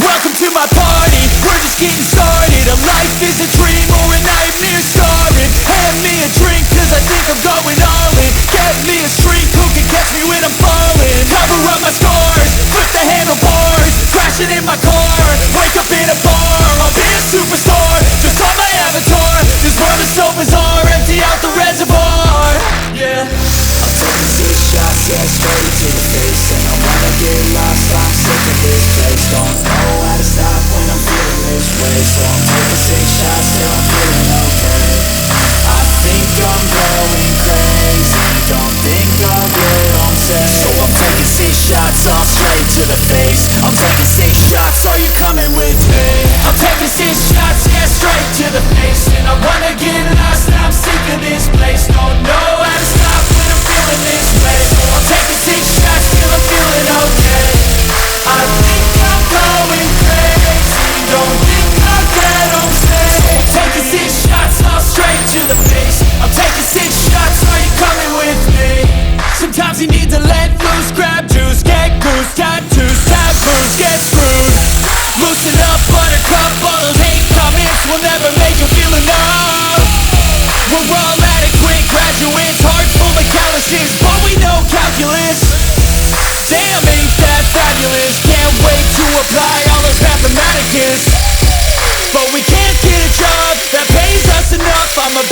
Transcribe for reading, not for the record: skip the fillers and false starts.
welcome to my party. We're just getting started. A life is a dream or a nightmare starring. Hand me a drink cause I think I'm going all in. Get me a streak who can catch me when I'm falling. Cover up my scars, flip the handlebars, crashing in my car, wake up in a bar. I'll be a superstar, just on my avatar. This world is so bizarre, empty out the reservoir. Yeah, I'm taking 6 shots, yeah, straight to the face. And I wanna get lost, I'm sick of this place. Don't know how to stop when I'm feeling this way. So I'm taking 6 shots till I'm feeling okay. I think I'm going crazy, don't think I'll get home safe. So I'm taking 6 shots, all straight to the face. I'm taking 6 shots, are you coming with me? I'm taking 6 shots, yeah, straight to the face. And I wanna get lost, I'm sick of this place. Don't know how to stop when I'm feeling this way. So I'm taking 6 shots till I'm feeling okay. I think I'm going crazy, don't think I'll get home safe. So I'm taking 6 shots, all straight to the face. I'm taking 6 shots, are you coming with me? Sometimes you need to let loose, grab juice, get goose, tattoos, taboos, get screwed. Loosen up, buttercup, all those hate comments will never make you feel enough. We're all adequate graduates, hearts full of calluses, but we know calculus. Damn, ain't that fabulous? Can't wait to apply all those mathematicus. But we can't get a job that pays us enough. I'm a